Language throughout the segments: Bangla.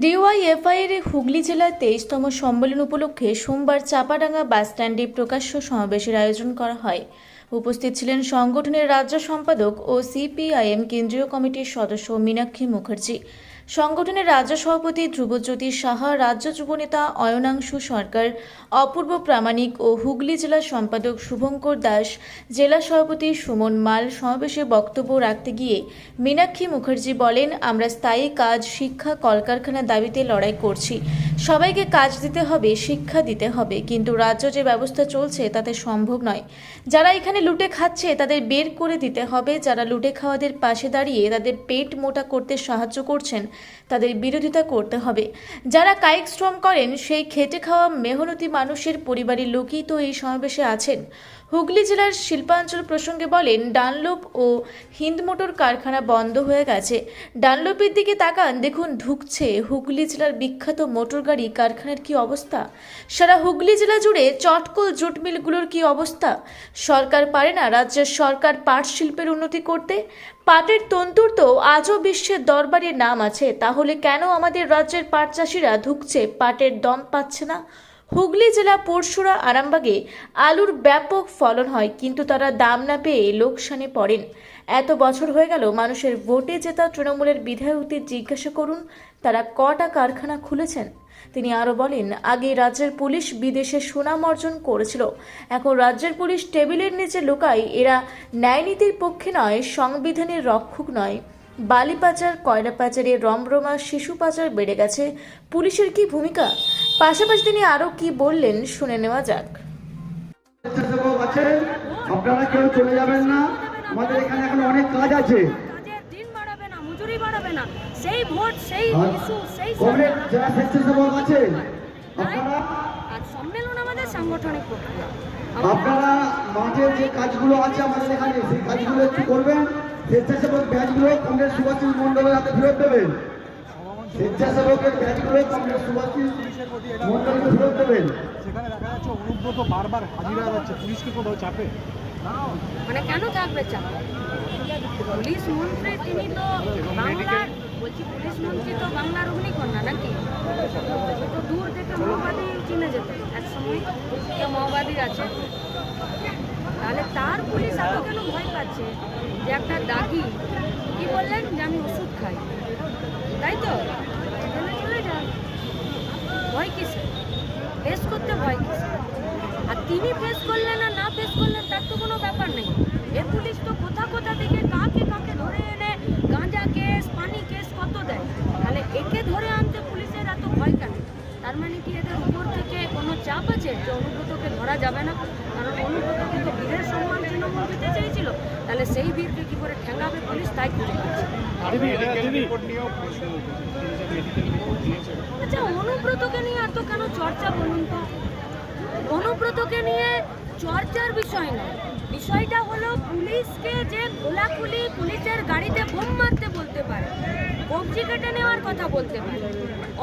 ডিওয়াইএফআই এর হুগলি জেলার 23তম সম্মেলন উপলক্ষে সোমবার চাপাডাঙ্গা বাসস্ট্যান্ডে প্রকাশ্য সমাবেশের আয়োজন করা হয়। উপস্থিত ছিলেন সংগঠনের রাজ্য সম্পাদক ও সিপিআইএম কেন্দ্রীয় কমিটির সদস্য মীনাক্ষী মুখার্জি, সংগঠনের রাজ্য সভাপতি ধ্রুবজ্যোতি সাহা, রাজ্য যুবনেতা অয়নাংশু সরকার, অপূর্ব প্রামাণিক ও হুগলি জেলা সম্পাদক শুভঙ্কর দাস, জেলা সভাপতি সুমন মাল। সমাবেশে বক্তব্য রাখতে গিয়ে মীনাক্ষী মুখার্জি বলেন, আমরা স্থায়ী কাজ, শিক্ষা, কলকারখানার দাবিতে লড়াই করছি। সবাইকে কাজ দিতে হবে, শিক্ষা দিতে হবে, কিন্তু রাজ্য যে ব্যবস্থা চলছে তাতে সম্ভব নয়। যারা এখানে লুটে খাচ্ছে তাদের বের করে দিতে হবে। যারা লুটে খাওয়াদের পাশে দাঁড়িয়ে তাদের পেট মোটা করতে সাহায্য করছেন তাদের বিরোধিতা করতে হবে। যারা কায়িক শ্রম করেন সেই খেটে খাওয়া মেহনতি মানুষের পরিবারের লোকই তো এই সমাবেশে আছেন। হুগলি জেলার শিল্পাঞ্চল প্রসঙ্গে বলেন, ডানলোপ ও হিন্দ মোটর কারখানা বন্ধ হয়ে গেছে। ডানলোপের দিকে তাকান, দেখুন ঢুকছে হুগলি জেলার বিখ্যাত মোটর গাড়ি কারখানার কি অবস্থা। সারা হুগলি জেলা জুড়ে চটকল জুট মিলগুলোর কি অবস্থা। সরকার পারে না রাজ্যের সরকার পাট শিল্পের উন্নতি করতে? পাটের তন্তুর তো আজও বিশ্বের দরবারে নাম আছে, তাহলে কেন আমাদের রাজ্যের পাট চাষিরা ধুঁকছে, পাটের দম পাচ্ছে না? হুগলি জেলা পরশুরা আরামবাগে আলুর ব্যাপক ফলন হয়, কিন্তু তারা দাম না পেয়ে লোকসানে পড়েন। এত বছর হয়ে গেল, মানুষের ভোটে জেতা তৃণমূলের বিধায়কদের জিজ্ঞাসা করুন তারা কটা কারখানা খুলেছেন। তিনি আরও বলেন, আগে রাজ্যের পুলিশ বিদেশে সুনাম অর্জন করেছিল, এখন রাজ্যের পুলিশ টেবিলের নিচে লুকায়। এরা ন্যায়নীতির পক্ষে নয়, সংবিধানের রক্ষক নয়। বালি পাচার, কয়লা পাচারে রমরমা, শিশু পাচার বেড়ে গেছে। পুলিশের কি ভূমিকা? পাশাপাশি তিনি আরও কি বললেন শুনে নেওয়া যাক। আপনারা কেউ চলে যাবেন না, আমাদের এখানে এখন অনেক কাজ আছে। দিন বাড়াবে না, মজুরি বাড়াবে না, সেই ভোট, সেই ইস্যু, সেই যারা স্বেচ্ছাসেবক আছে, আপনারা আজ সম্মেলন আমাদের সাংগঠনিক প্রক্রিয়া। আপনারা মাঠের যে কাজগুলো আছে আমাদের এখানে, সেই কাজগুলো একটু করবেন। স্বেচ্ছাসেবক ব্যাচগুলো কংগ্রেস সুভাষচন্দ্র মন্ডলের হাতে ফেরত দেবেন। স্বেচ্ছাসেবকের ব্যাচগুলো কংগ্রেস সুভাষচন্দ্র মন্ডলকে ফেরত দেবেন। সেখানে দেখা যাচ্ছে অনুব্রত বারবার হাজির হয়ে যাচ্ছে, পুলিশকে কোথাও চাপে মানে কেন থাকবে চাপ? পুলিশ মন্ত্রী তিনি তো বাংলার, বলছি পুলিশ মন্ত্রী তো বাংলার অগ্নিকন্যা নাকি? তো দূর থেকে মাওবাদী চিনে যেত এক সময়, কেউ মাওবাদী আছে, তাহলে তার পুলিশ এত কেন ভয় পাচ্ছে যে একটা দাগি কি বললেন যে আমি ওষুধ খাই, তাই তো চলে যান। ভয় কিসে? ফেস করতে ভয় কিসে? আর তিনি ফেস করলেন আর না ফেস করলেন তার তো কোনো ব্যাপার নেই। এ পুলিশ তো কোথা কোথা থেকে কাকে কাকে ধরে এনে গাঁজা কেস, পানি কেস কত দেয়, তাহলে একে ধরে আনতে পুলিশের এত ভয় কেন? তার মানে কি এদের উপর থেকে কোনো চাপ আছে যে অনুব্রতকে ধরা যাবে না? কারণ অনুব্রত কিন্তু বীরের সম্মান তৃণমূল দিতে চেয়েছিল, তাহলে সেই বীরকে কি করে ঠেঙ্গাবে পুলিশ, তাই খুঁজে পাচ্ছে। আচ্ছা, অনুব্রতকে নিয়ে এত কেন চর্চা বলুন তো? অনুব্রতকে নিয়ে চর্চার বিষয় নয়, বিষয়টা হলো পুলিশকে যে খোলাখুলি পুলিশের গাড়িতে বোম মারতে বলতে পারে, কবজি কেটে নেওয়ার কথা বলতে পারে,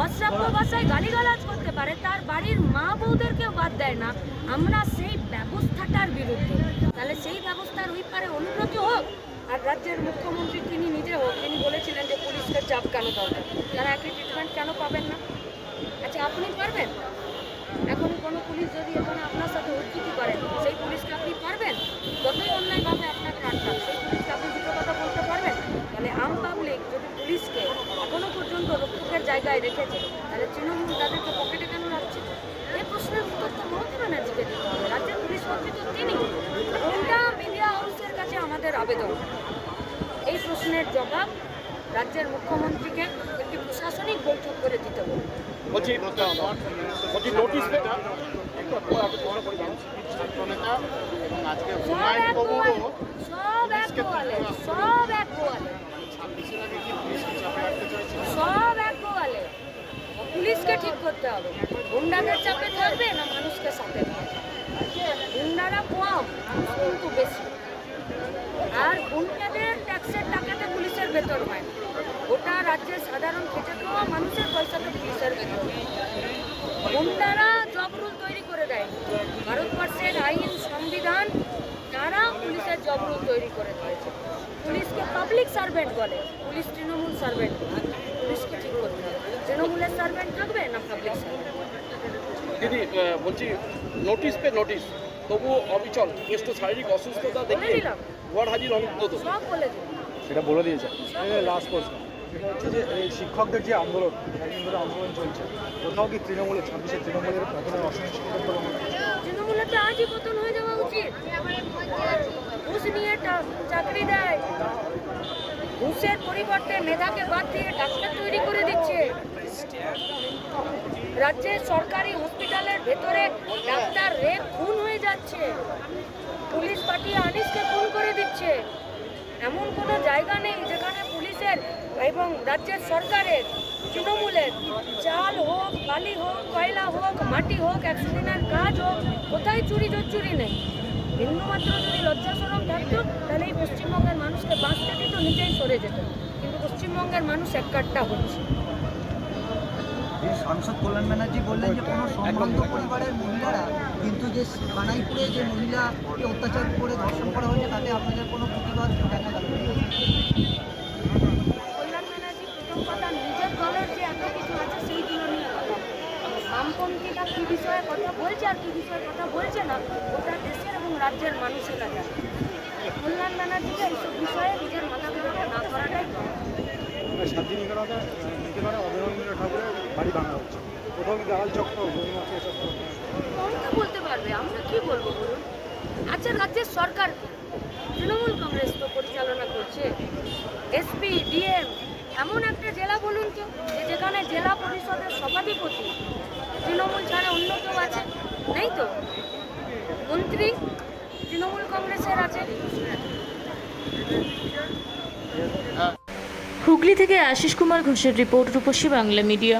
অশ্রাব্য ভাষায় গালিগালাজ করতে পারে, তার বাড়ির মা বউদেরকেও বাদ দেয় না, আমরা সেই ব্যবস্থাটার বিরুদ্ধে। তাহলে সেই ব্যবস্থার ওই পারে অনুব্রত হোক আর রাজ্যের মুখ্যমন্ত্রী তিনি নিজে হোক, তিনি বলেছিলেন যে পুলিশকে চাপ কেন দরকার, তারা একই ট্রিটমেন্ট কেন পাবেন না? আচ্ছা, আপনি পারবেন? এখন কোনো পুলিশ যদি এখানে আপনার সাথে উদ্ধৃতি করেন, সেই পুলিশকে আপনি পারবেন? যতই অন্যায়ভাবে আপনাকে আটকান, সেই পুলিশকে আপনি দুটো কথা বলতে পারবেন? তাহলে আম পাবলিক যদি পুলিশকে এখনো পর্যন্ত রক্ষকের জায়গায় রেখেছে, তাহলে তৃণমূল তাদেরকে পকেটে কেন রাখছে? এই প্রশ্নের উত্তর তো মমতা ব্যানার্জিকে দিতে হবে। রাজ্যের পুলিশ মন্ত্রী তো তিনি। কোনটা মিডিয়া হাউসের কাছে আমাদের আবেদন, এই প্রশ্নের জবাব রাজ্যের মুখ্যমন্ত্রীকে একটি প্রশাসনিক বৈঠক করে দিতে হবে। পুলিশকে ঠিক করতে হবে, গুন্ডাদের চাপে থাকবে না মানুষকে সাথে থাকবে? গুন্ডারা কম, কিন্তু বেশি, আর গুন্ডাদের ট্যাক্সের টাকাতে পুলিশের বেতন হয়, গোটা রাজ্যের সাধারণ খেটে খাওয়া মানুষের পয়সাতে পুলিশের বেতন। গুন্ডারা জব রুল তৈরি করে দেয়, ভারতবর্ষের আইন সংবিধান তারা পুলিশের জব রুল তৈরি করে দিয়েছে। পুলিশকে পাবলিক সার্ভেন্ট বলে, পুলিশ তৃণমূল সার্ভেন্ট। পুলিশকে ঠিক করতে হবে, তৃণমূলের সার্ভেন্ট থাকবে না পাবলিক সার্ভেন্ট? দিদি বলছি নোটিশ পে নোটিশ তবু অবিচল কেষ্ট শারীরিক অসুস্থতা বলে দেখিয়ে দিলাম, ওয়ার্ড হাজির অনুব্রত সব বলে দিলাম। সেটা বলে দিয়েছে। লাস্ট প্রশ্ন, এটা হচ্ছে যে এই শিক্ষকদের যে আন্দোলন, কয়েকদিন ধরে আন্দোলন চলছে, কোথাও কি তৃণমূলের 26শে তৃণমূলের পতনের অসহিষ্ণুতার কোনো তৃণমূলের তো আজই পতন হয়ে যাওয়া উচিত। ঘুষ নিয়ে চাকরি দেয়, ঘুষের পরিবর্তে মেধাকে বাদ দিয়ে ডাক্তার তৈরি করে দিচ্ছে। রাজ্যের সরকারি হসপিটালের ভেতরে ডাক্তার রেপ খুন হয়ে যাচ্ছে, পুলিশ পাঠিয়ে আনিসকে খুন করে দিচ্ছে। এমন কোনো জায়গা নেই যেখানে পুলিশের এবং রাজ্যের সরকারের তৃণমূলের চাল হোক, বালি হোক, কয়লা হোক, মাটি হোক, 100 দিনের কাজ হোক, কোথায় চুরি জোচ্চুরি নেই। বিন্দুমাত্র যদি লজ্জা শরম থাকতো তাহলে এই পশ্চিমবঙ্গের মানুষকে বাঁচতে দিত, নিজেই সরে যেত। কিন্তু পশ্চিমবঙ্গের মানুষ এককাট্টা হচ্ছে। এই সাংসদ কল্যাণ ব্যানার্জি বললেন যে কোনো সম্ভ্রান্ত পরিবারের মহিলারা কিন্তু যে কানাইপুরে যে মহিলাকে অত্যাচার করে ধর্ষণ করা হয়েছে তাতে আপনাদের কোনো প্রতিবাদ দেখা গেল না। কল্যাণ ব্যানার্জি প্রথম কথা নিজের দলের যে এত কিছু আছে সেইগুলো নিয়ে কথা। বামপন্থীরা কী বিষয়ে কথা বলছে আর কী বিষয়ে কথা বলছে না, ওটা দেশের এবং রাজ্যের মানুষেরা জানে। কল্যাণ ব্যানার্জিকে এইসব বিষয়ে নিজের মাথা গরম না করাটাই শান্তি নিকেতনে অবনীন্দ্র ঠাকুরের বাড়ি ভাঙা হচ্ছে, কোথাও কি দেওয়াল চক্র গরিমাকে এসব কোনটা বলতে পারবে? আমরা কি বলবো বলুন? আচ্ছা, রাজ্যের সরকার তৃণমূল কংগ্রেস তো পরিচালনা করছে, এসপি, ডিএম, এমন একটা জেলা বলুন তো যে যেখানে জেলা পরিষদের সভাধিপতি তৃণমূল ছাড়া অন্য কেউ আছে? নেই তো। মন্ত্রী তৃণমূল কংগ্রেসের আছে। হুগলি থেকে আশিস কুমার ঘোষের রিপোর্ট, রূপসী বাংলা মিডিয়া।